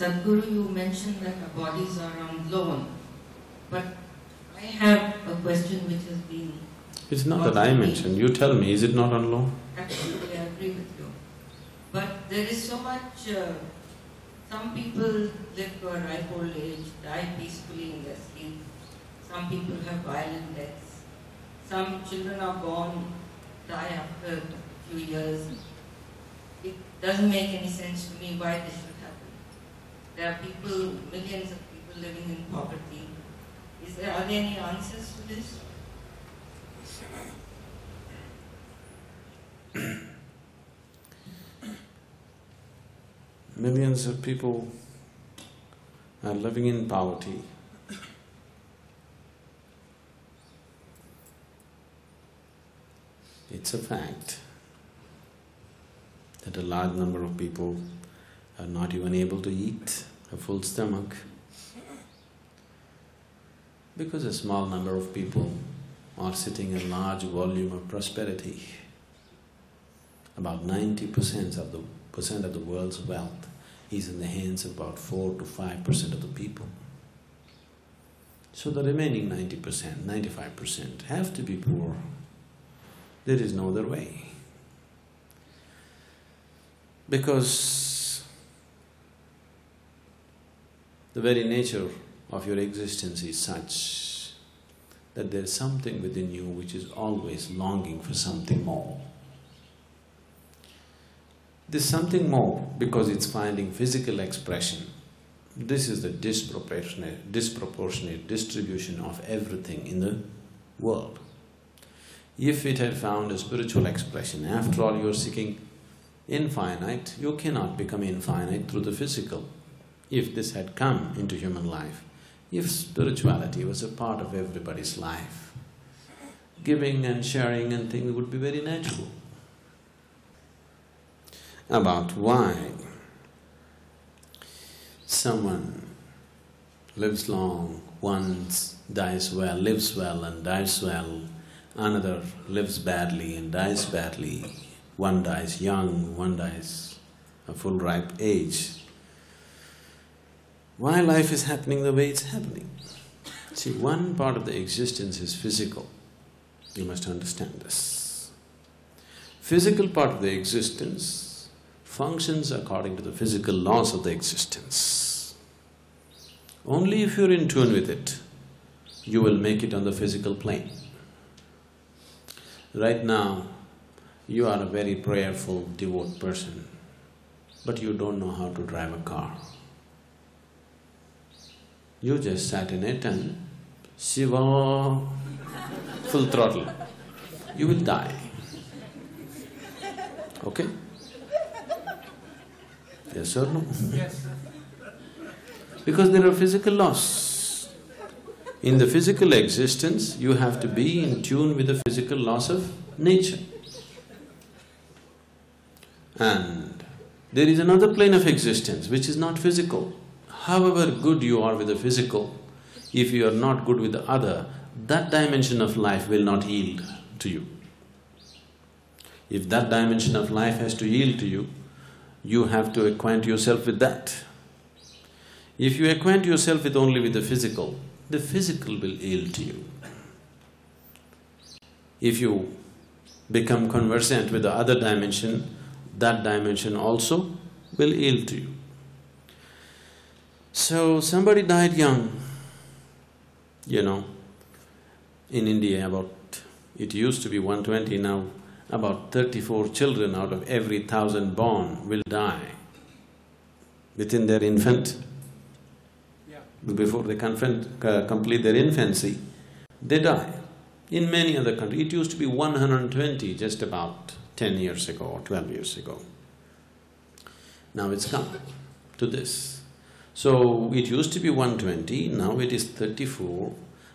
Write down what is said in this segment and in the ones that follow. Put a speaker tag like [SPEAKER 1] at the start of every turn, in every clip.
[SPEAKER 1] Sadguru, you mentioned that our bodies are on loan, but I have a question which has been…
[SPEAKER 2] It's not that I mentioned, you tell me, is it not on loan?
[SPEAKER 1] Absolutely, I agree with you. But there is so much… some people live to a ripe old age, die peacefully in their sleep. Some people have violent deaths. Some children are born, die after a few years. It doesn't make any sense to me why this should happen. There are people, millions of people living in poverty. Are there any answers to this?
[SPEAKER 2] Millions of people are living in poverty. It's a fact that a large number of people are not even able to eat a full stomach because a small number of people are sitting a large volume of prosperity. About 90% of the world's wealth is in the hands of about 4 to 5% of the people. So the remaining 90%, 95% have to be poor. There is no other way. Because the very nature of your existence is such that there is something within you which is always longing for something more. This something more, because it's finding physical expression, this is the disproportionate distribution of everything in the world. If it had found a spiritual expression, after all you're seeking infinite, you cannot become infinite through the physical. If this had come into human life, if spirituality was a part of everybody's life, giving and sharing and things would be very natural. About why someone lives long, one dies well, lives well and dies well, another lives badly and dies badly, one dies young, one dies a full ripe age. Why life is happening the way it's happening? See, one part of the existence is physical. You must understand this. Physical part of the existence functions according to the physical laws of the existence. Only if you're in tune with it, you will make it on the physical plane. Right now, you are a very prayerful, devout person, but you don't know how to drive a car. You just sat in it and Shiva, full throttle. You will die. Okay? Yes or no?
[SPEAKER 3] Yes.
[SPEAKER 2] Because there are physical laws. In the physical existence, you have to be in tune with the physical laws of nature. And there is another plane of existence which is not physical. However good you are with the physical, if you are not good with the other, that dimension of life will not yield to you. If that dimension of life has to yield to you, you have to acquaint yourself with that. If you acquaint yourself with only with the physical will yield to you. If you become conversant with the other dimension, that dimension also will yield to you. So, somebody died young, in India it used to be 120, now about 34 children out of every 1,000 born will die within their infant. Before they complete their infancy, they die. In many other countries, it used to be 120 just about 10 years ago or 12 years ago. Now it's come to this. So, it used to be 120, now it is 34.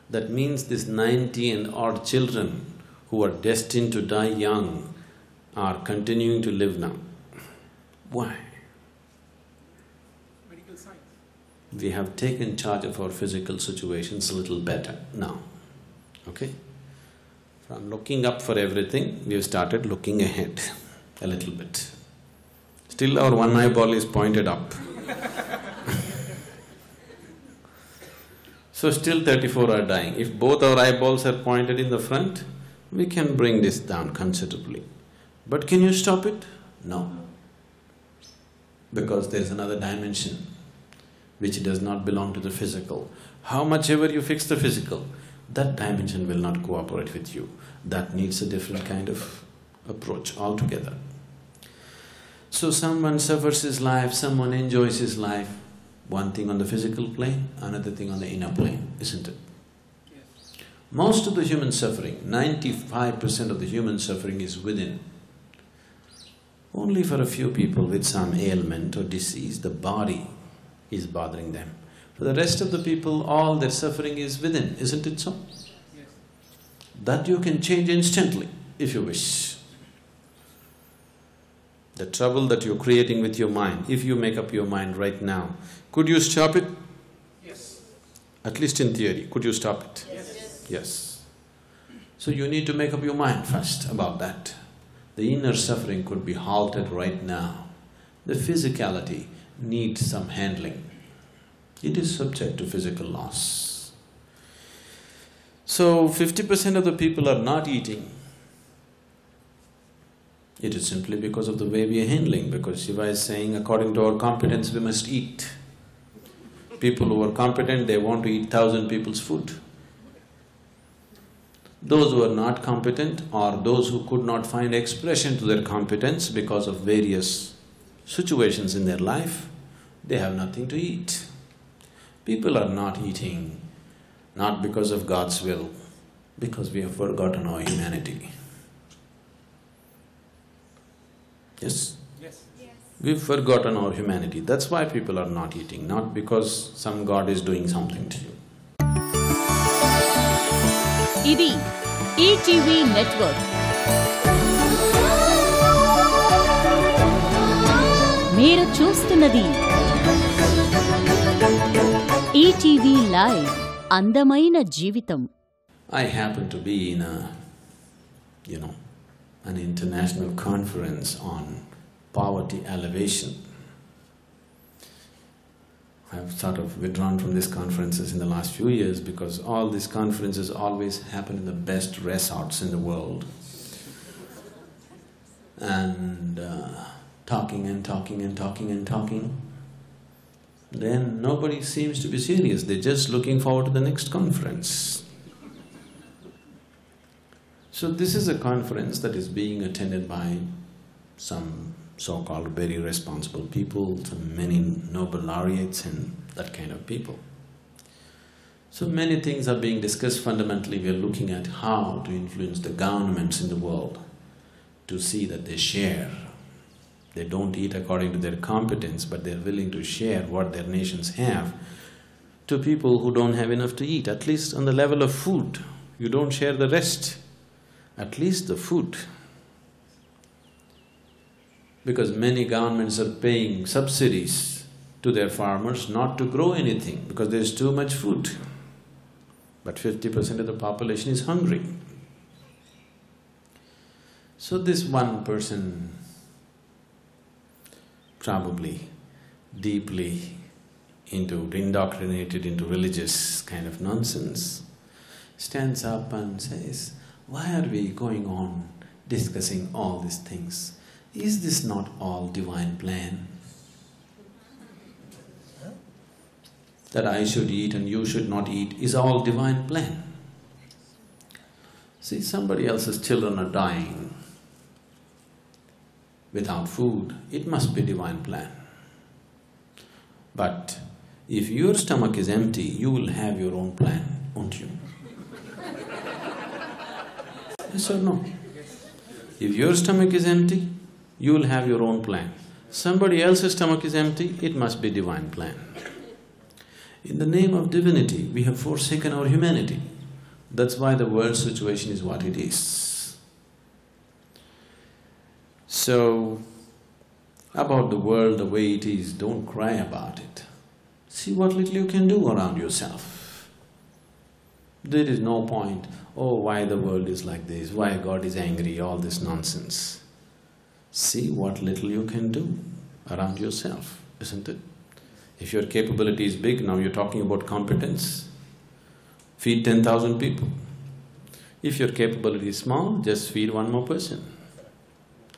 [SPEAKER 2] That means this 90 and odd children who are destined to die young are continuing to live now. Why?
[SPEAKER 3] Medical science.
[SPEAKER 2] We have taken charge of our physical situations a little better now, okay? From looking up for everything, we have started looking ahead a little bit. Still our one eyeball is pointed up. So still 34 are dying. If both our eyeballs are pointed in the front, we can bring this down considerably. But can you stop it? No. Because there is another dimension which does not belong to the physical. How much ever you fix the physical, that dimension will not cooperate with you. That needs a different kind of approach altogether. So someone suffers his life, someone enjoys his life, one thing on the physical plane, another thing on the inner plane, isn't it?
[SPEAKER 3] Yes.
[SPEAKER 2] Most of the human suffering, 95% of the human suffering is within. Only for a few people with some ailment or disease, the body is bothering them. For the rest of the people, all their suffering is within, isn't it so?
[SPEAKER 3] Yes.
[SPEAKER 2] That you can change instantly, if you wish. The trouble that you're creating with your mind, if you make up your mind right now, could you stop it?
[SPEAKER 3] Yes.
[SPEAKER 2] At least in theory, could you stop it?
[SPEAKER 3] Yes.
[SPEAKER 2] Yes. So you need to make up your mind first about that. The inner suffering could be halted right now. The physicality needs some handling. It is subject to physical loss. So 50% of the people are not eating. It is simply because of the way we are handling, because Shiva is saying according to our competence we must eat. People who are competent, they want to eat 1,000 people's food. Those who are not competent or those who could not find expression to their competence because of various situations in their life, they have nothing to eat. People are not eating, not because of God's will, because we have forgotten our humanity. Yes?
[SPEAKER 3] Yes.
[SPEAKER 2] We've forgotten our humanity, that's why people are not eating, not because some God is doing something to you.
[SPEAKER 4] ఇది ETV network. మీరు చూస్తున్నది ETV live అందమైన జీవితం.
[SPEAKER 2] I happen to be in an international conference on poverty elevation. I've sort of withdrawn from these conferences in the last few years because all these conferences always happen in the best resorts in the world. And talking and talking and talking and talking, then nobody seems to be serious, they're just looking forward to the next conference. So this is a conference that is being attended by some so-called very responsible people, some many Nobel laureates and that kind of people. So many things are being discussed. Fundamentally, we are looking at how to influence the governments in the world to see that they share. They don't eat according to their competence, but they're willing to share what their nations have to people who don't have enough to eat, at least on the level of food. You don't share the rest, at least the food. Because many governments are paying subsidies to their farmers not to grow anything because there is too much food. But 50% of the population is hungry. So this one person, probably deeply indoctrinated into religious kind of nonsense, stands up and says, "Why are we going on discussing all these things? Is this not all divine plan? That I should eat and you should not eat is all divine plan." See, somebody else's children are dying without food, it must be divine plan. But if your stomach is empty, you will have your own plan, won't you? Yes or no? If your stomach is empty, you will have your own plan. Somebody else's stomach is empty, it must be divine plan. In the name of divinity, we have forsaken our humanity. That's why the world situation is what it is. So, about the world the way it is, don't cry about it. See what little you can do around yourself. There is no point, oh, why the world is like this, why God is angry, all this nonsense. See what little you can do around yourself, isn't it? If your capability is big, now you're talking about competence. feed 10,000 people. If your capability is small, just feed one more person.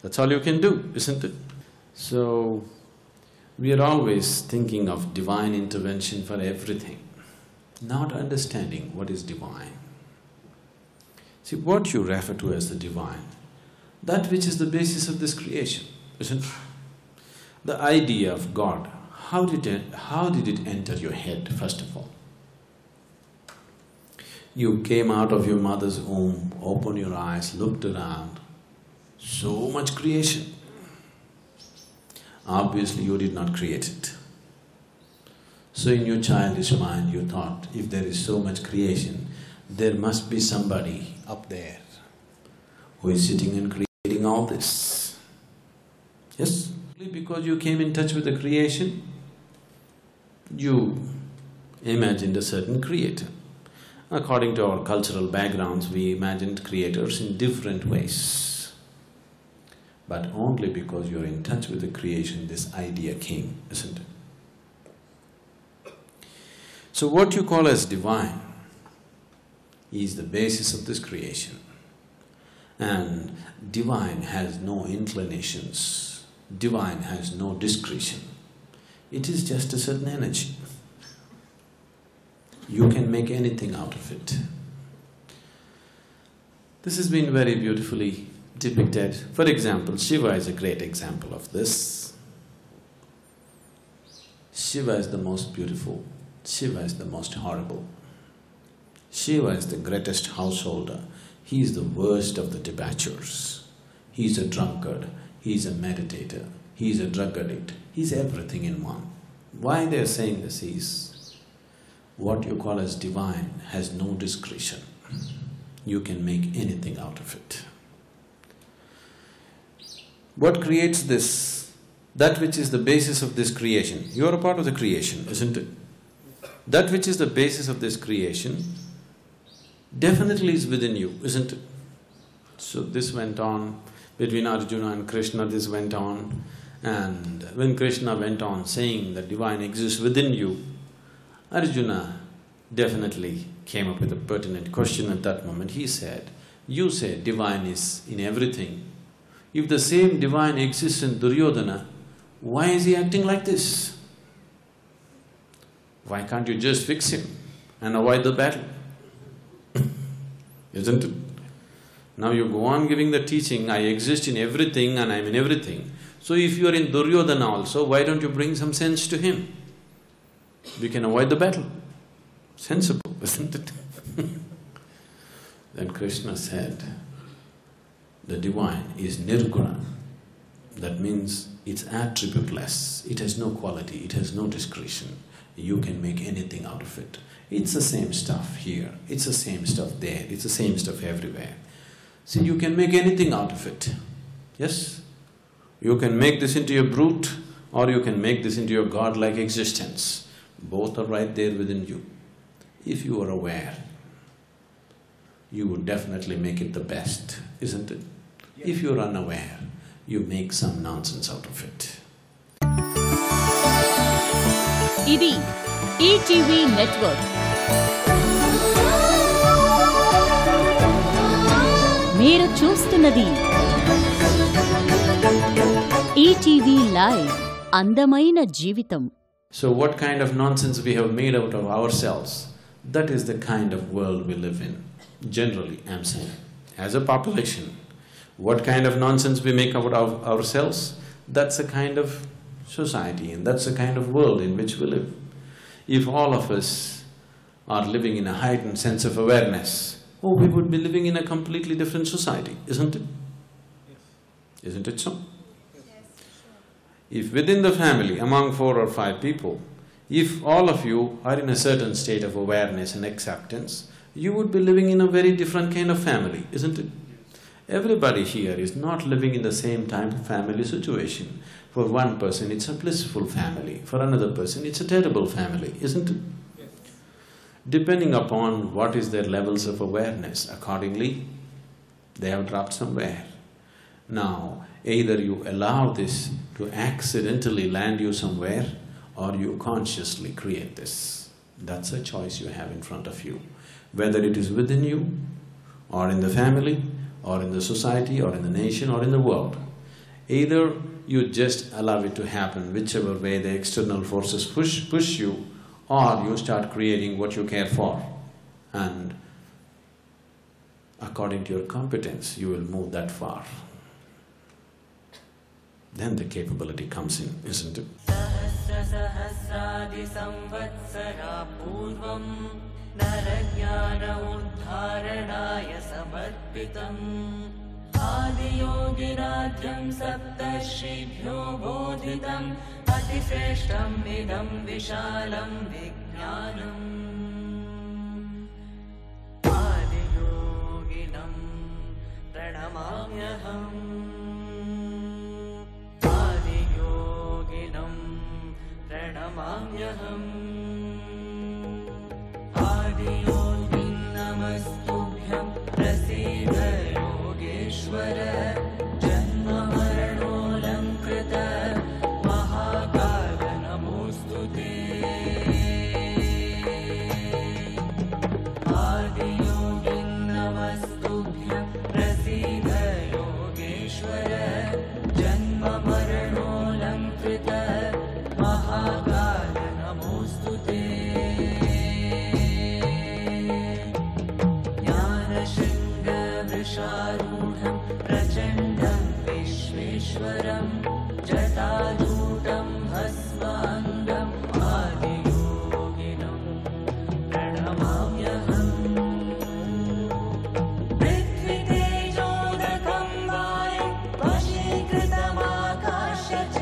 [SPEAKER 2] That's all you can do, isn't it? So, we are always thinking of divine intervention for everything, not understanding what is divine. See, what you refer to as the divine, that which is the basis of this creation, isn't it? The idea of God, how did it enter your head, first of all? You came out of your mother's womb, opened your eyes, looked around, so much creation. Obviously, you did not create it. So in your childish mind, you thought, if there is so much creation, there must be somebody up there who is sitting and creating all this. Yes? Because you came in touch with the creation, you imagined a certain creator. According to our cultural backgrounds, we imagined creators in different ways. But only because you're in touch with the creation, this idea came, isn't it? So what you call as divine is the basis of this creation. And divine has no inclinations, divine has no discretion. It is just a certain energy. You can make anything out of it. This has been very beautifully depicted. For example, Shiva is a great example of this. Shiva is the most beautiful, Shiva is the most horrible. Shiva is the greatest householder, he is the worst of the debauchers. He is a drunkard, he is a meditator, he is a drug addict, he is everything in one. Why they are saying this is, what you call as divine has no discretion. You can make anything out of it. What creates this? That which is the basis of this creation. You are a part of the creation, isn't it? That which is the basis of this creation definitely is within you, isn't it? So this went on between Arjuna and Krishna, this went on, and when Krishna went on saying that divine exists within you, Arjuna definitely came up with a pertinent question at that moment. He said, you say divine is in everything. If the same divine exists in Duryodhana, why is he acting like this? Why can't you just fix him and avoid the battle? Isn't it? Now you go on giving the teaching, I exist in everything and I'm in everything. So if you are in Duryodhana also, why don't you bring some sense to him? We can avoid the battle. Sensible, isn't it? Then Krishna said, the divine is nirguna. That means it's attributeless, it has no quality, it has no discretion. You can make anything out of it. It's the same stuff here, it's the same stuff there, it's the same stuff everywhere. See, you can make anything out of it. Yes? You can make this into your brute or you can make this into your godlike existence. Both are right there within you. If you are aware, you would definitely make it the best, isn't it? If you're unaware, you make some nonsense out of it.
[SPEAKER 4] ఇది ETV network. మీరు చూస్తున్నది ETV live అందమైన జీవితం.
[SPEAKER 2] So what kind of nonsense we have made out of ourselves, that is the kind of world we live in. Generally, I'm saying, as a population, what kind of nonsense we make out of ourselves, that's the kind of society and that's the kind of world in which we live. If all of us are living in a heightened sense of awareness, oh, we would be living in a completely different society, isn't it?
[SPEAKER 3] Yes.
[SPEAKER 2] Isn't it so? If within the family, among 4 or 5 people, if all of you are in a certain state of awareness and acceptance, you would be living in a very different kind of family, isn't it? Everybody here is not living in the same type of family situation. For one person it's a blissful family, for another person it's a terrible family, isn't it?
[SPEAKER 3] Yes.
[SPEAKER 2] Depending upon what is their levels of awareness, accordingly they have dropped somewhere. Now, either you allow this to accidentally land you somewhere or you consciously create this. That's a choice you have in front of you. whether it is within you, or in the family, or in the society, or in the nation, or in the world. Either you just allow it to happen whichever way the external forces push you, or you start creating what you care for, and according to your competence you will move that far. Then the capability comes in, isn't it?
[SPEAKER 5] सहस्रादि संवत्सरा पूर्वं नरज्ञान उद्धारणाय समर्पितम् आदियोगिराध्यं सप्तर्षिभ्यो बोधितम् अतिश्रेष्ठम् इदं विशालं विज्ञानम् आदियोगिनं प्रणमाम्यहम् प्रणमाम्यहम् आदियोगिं नमस्तुभ्यं प्रसीद योगेश्वर जन्ममरणोऽलङ्कृत महाकाल नमोऽस्तु ते आदियोगिं नमस्तुभ्यं प्रसीद योगेश्वर जन्ममरणोऽलङ्कृत महाकाल नमोऽस्तु ते ज्ञानशृङ्गवृषारूढं प्रचण्डं विश्वेश्वरं जटाजूटं भस्माङ्गम् आदियोगिनं प्रणमाम्यहम् पृथ्वीतेजोदकं वायुं वशीकृतमाकाश च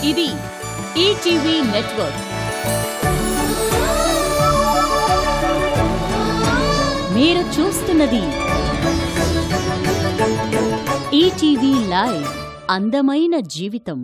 [SPEAKER 4] ఇది ఈటీవీ నెట్వర్క్. మీరు చూస్తున్నది ఈటీవీ లైవ్ అందమైన జీవితం.